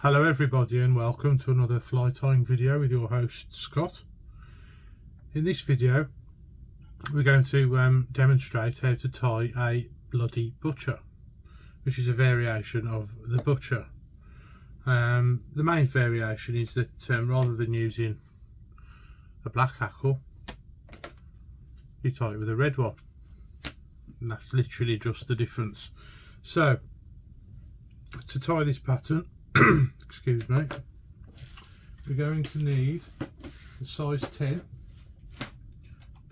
Hello everybody and welcome to another fly tying video with your host Scott. In this video we're going to demonstrate how to tie a bloody butcher, which is a variation of the butcher. The main variation is that rather than using a black hackle, you tie it with a red one, and that's literally just the difference. So to tie this pattern, excuse me, we're going to need the size 10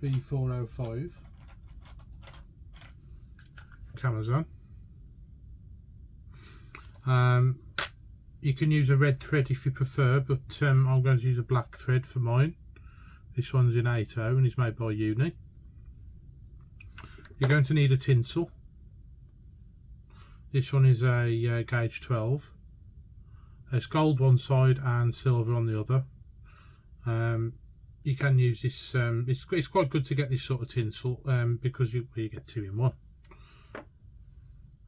B405 Camazon. You can use a red thread if you prefer, but I'm going to use a black thread for mine. This one's in 80 and is made by Uni. You're going to need a tinsel. This one is a gauge 12. There's gold one side and silver on the other. You can use this, it's quite good to get this sort of tinsel because you get two in one.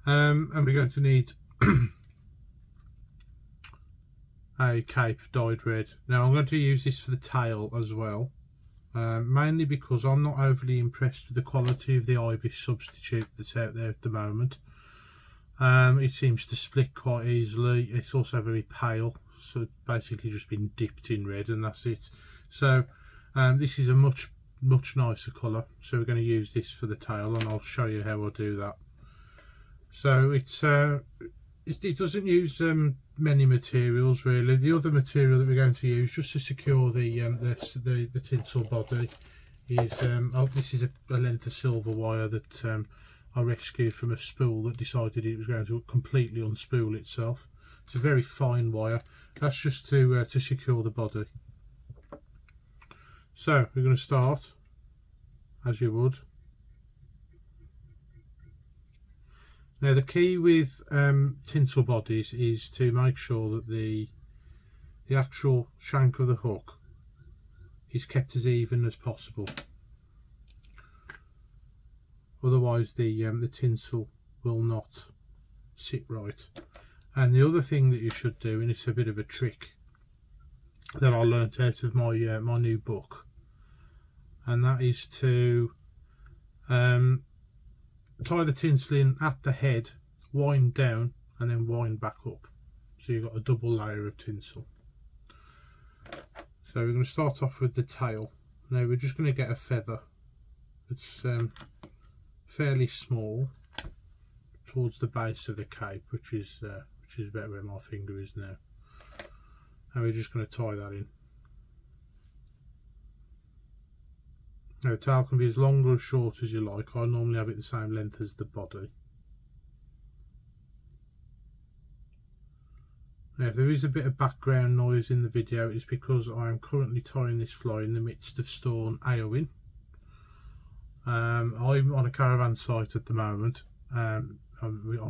And we're going to need a cape dyed red. Now I'm going to use this for the tail as well, mainly because I'm not overly impressed with the quality of the Ibis substitute that's out there at the moment. It seems to split quite easily. It's also very pale, so it's basically just been dipped in red and that's it. So this is a much nicer colour, so we're going to use this for the tail and I'll show you how I'll do that. So it doesn't use many materials really. The other material that we're going to use just to secure the tinsel body is this is a length of silver wire that I rescued from a spool that decided it was going to completely unspool itself. It's a very fine wire. That's just to secure the body. So we're going to start as you would. Now the key with tinsel bodies is to make sure that the actual shank of the hook is kept as even as possible. Otherwise the tinsel will not sit right. And the other thing that you should do, and it's a bit of a trick that I learnt out of my my new book, and that is to tie the tinsel in at the head, wind down and then wind back up, so you've got a double layer of tinsel. So we're going to start off with the tail. Now we're just going to get a feather that's fairly small towards the base of the cape, which is about where my finger is now, and we're just going to tie that in. Now the tail can be as long or as short as you like. I normally have it the same length as the body. Now if there is a bit of background noise in the video, it's because I am currently tying this fly in the midst of storm AOing. I'm on a caravan site at the moment. I'm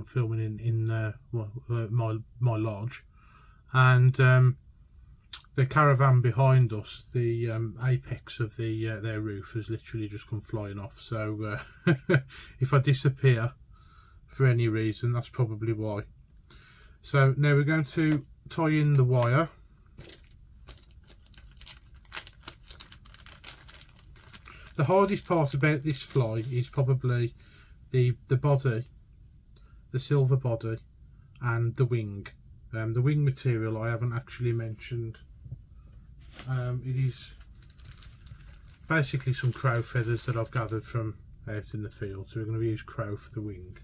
filming in my lodge, and the caravan behind us, the apex of their roof has literally just come flying off. So if I disappear for any reason, that's probably why. So now we're going to tie in the wire. The hardest part about this fly is probably the body, the silver body, and the wing. The wing material I haven't actually mentioned. It is basically some crow feathers that I've gathered from out in the field, so we're going to use crow for the wing.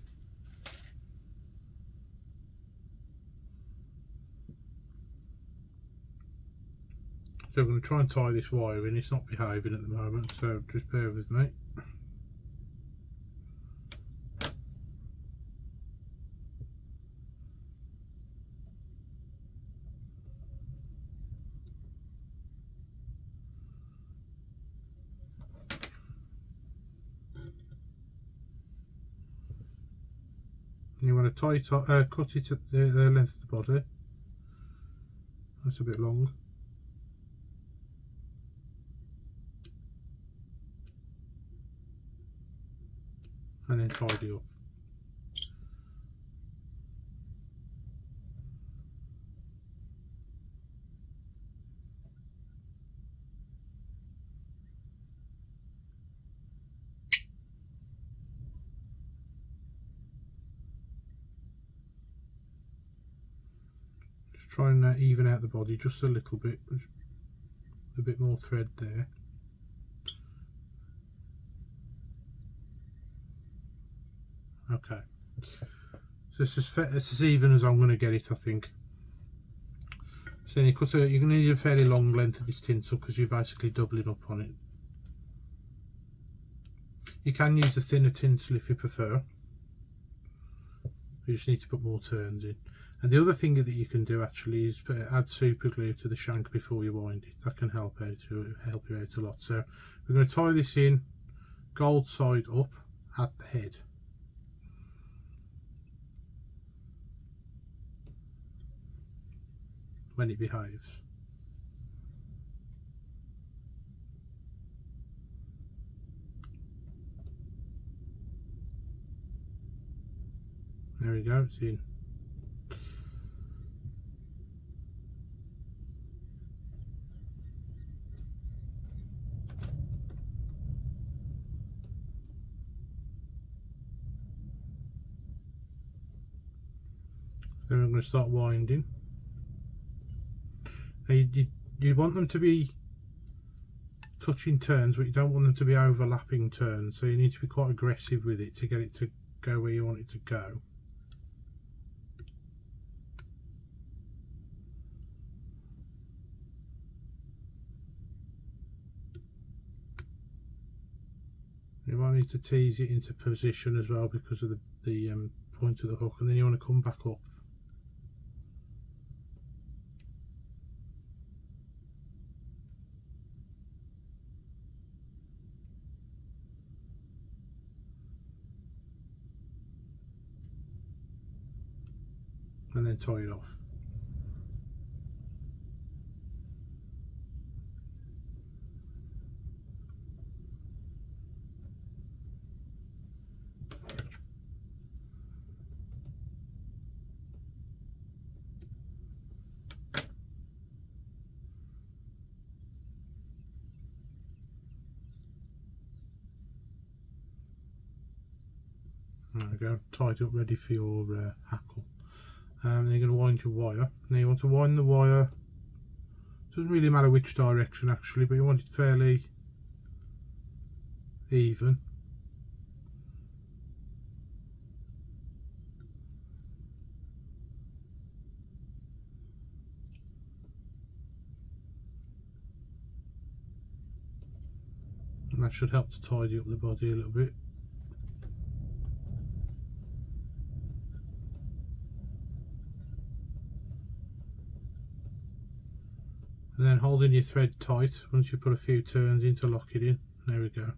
So I'm going to try and tie this wire in. It's not behaving at the moment, so just bear with me. You want to tie it, cut it at the length of the body. That's a bit long. And then tidy up. Just try and even out the body just a little bit. There's a bit more thread there. Okay, so it's as even as I'm going to get it, I think. So you're going to need a fairly long length of this tinsel because you're basically doubling up on it. You can use a thinner tinsel if you prefer. You just need to put more turns in. And the other thing that you can do actually is add super glue to the shank before you wind it. That can help you out a lot. So we're going to tie this in gold side up at the head. When it behaves. There we go, it's in. Then I'm going to start winding. Now you want them to be touching turns, but you don't want them to be overlapping turns, so you need to be quite aggressive with it to get it to go where you want it to go. You might need to tease it into position as well because of the point of the hook, and then you want to come back up. And then tie it off. There we go, tied up, ready for your hackle. Then you're going to wind your wire. Now you want to wind the wire, doesn't really matter which direction actually, but you want it fairly even. And that should help to tidy up the body a little bit. And then holding your thread tight once you put a few turns in to lock it in. There we go.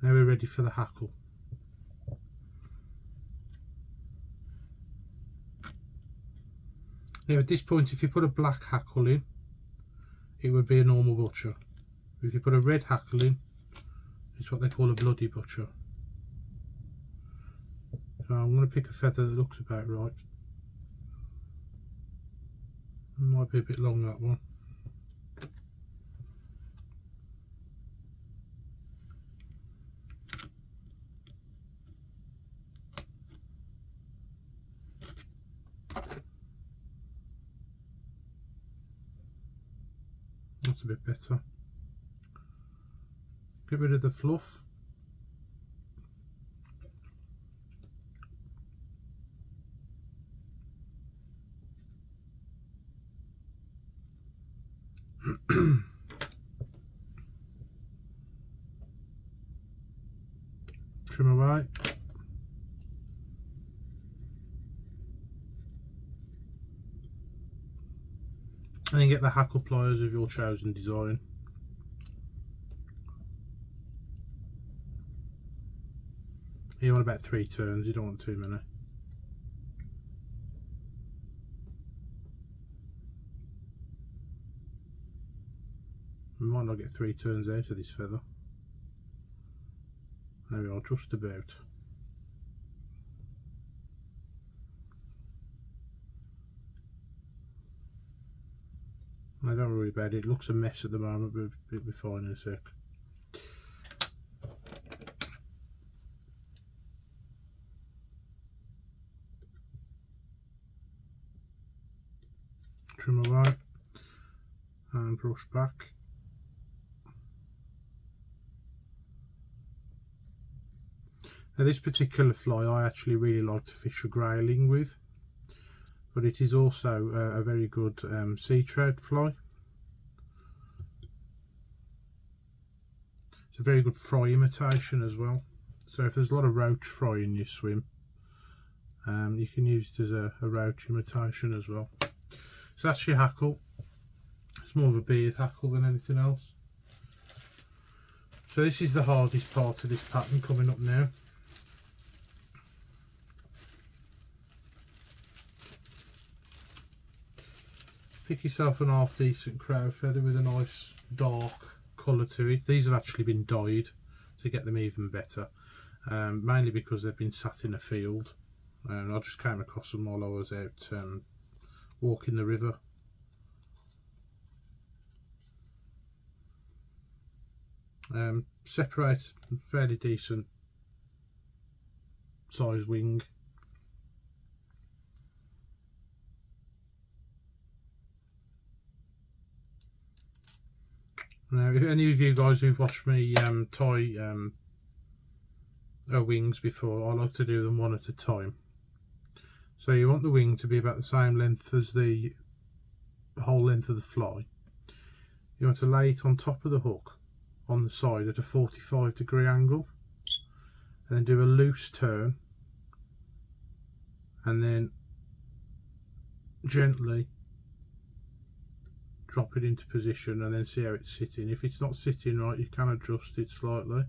Now we're ready for the hackle. Now at this point, if you put a black hackle in, it would be a normal butcher. If you put a red hackle in, it's what they call a bloody butcher. So I'm going to pick a feather that looks about right. Might be a bit long, that one. That's a bit better. Get rid of the fluff. Trim away. And then get the hackle pliers of your chosen design. You want about 3 turns, you don't want too many. We might not get 3 turns out of this feather. There we are, just about. I don't worry about it, it looks a mess at the moment, but it'll be fine in a sec. trim away and brush back. Now this particular fly I actually really like to fish a grayling with, but it is also a very good sea trout fly. It's a very good fry imitation as well. So if there's a lot of roach fry in your swim, you can use it as a roach imitation as well. So that's your hackle. It's more of a beard hackle than anything else. So this is the hardest part of this pattern coming up now. Pick yourself an half decent crow feather with a nice dark colour to it. These have actually been dyed to get them even better, mainly because they've been sat in a field, and I just came across them while I was out walking the river. Separate fairly decent size wing. Now, if any of you guys who've watched me tie wings before, I like to do them one at a time. So you want the wing to be about the same length as the whole length of the fly. You want to lay it on top of the hook on the side at a 45-degree angle, and then do a loose turn, and then gently drop it into position, and then see how it's sitting. If it's not sitting right, you can adjust it slightly.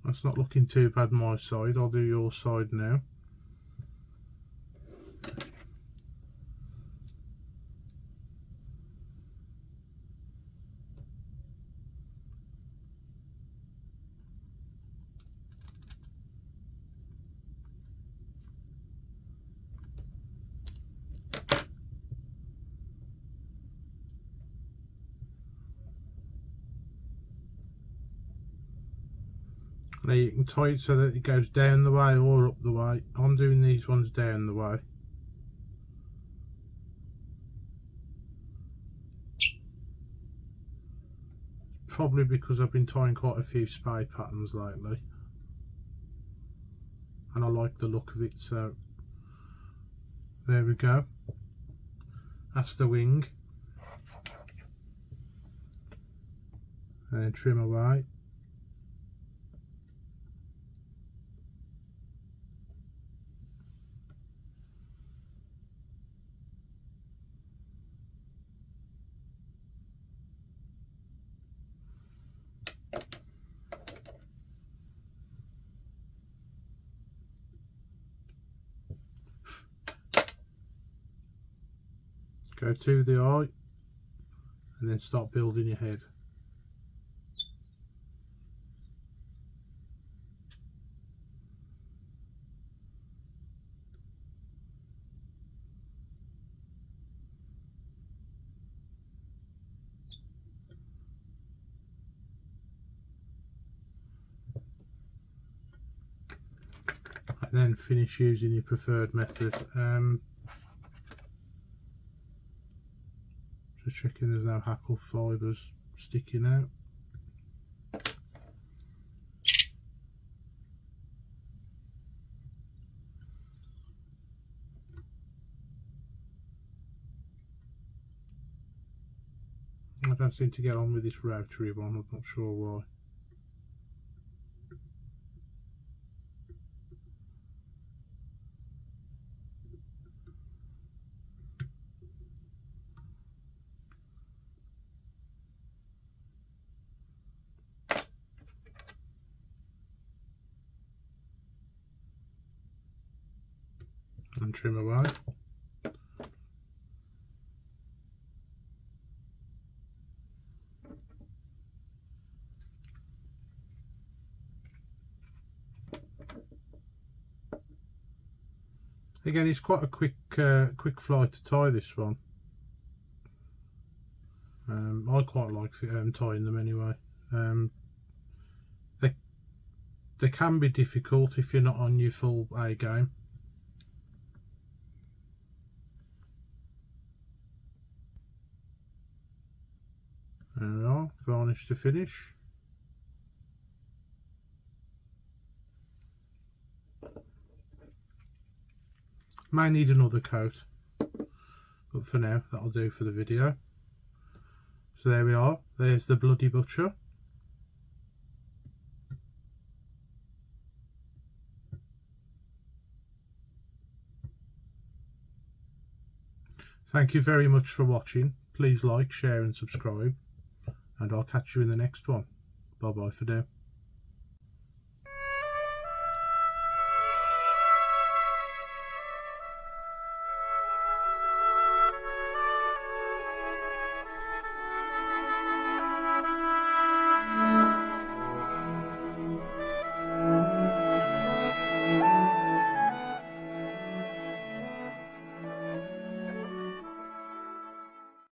That's not looking too bad my side. I'll do your side now. Now you can tie it so that it goes down the way or up the way. I'm doing these ones down the way. Probably because I've been tying quite a few spay patterns lately, and I like the look of it, so there we go. That's the wing. And then trim away. Go to the eye, and then start building your head. And then finish using your preferred method. Just checking there's no hackle fibres sticking out. I don't seem to get on with this rotary one, I'm not sure why. And trim away. Again, it's quite a quick fly to tie this one. I quite like tying them anyway. They can be difficult if you're not on your full A game. varnish to finish. May need another coat, but for now that'll do for the video. So there we are, there's the bloody butcher. Thank you very much for watching. Please like, share and subscribe, and I'll catch you in the next one. Bye bye for now.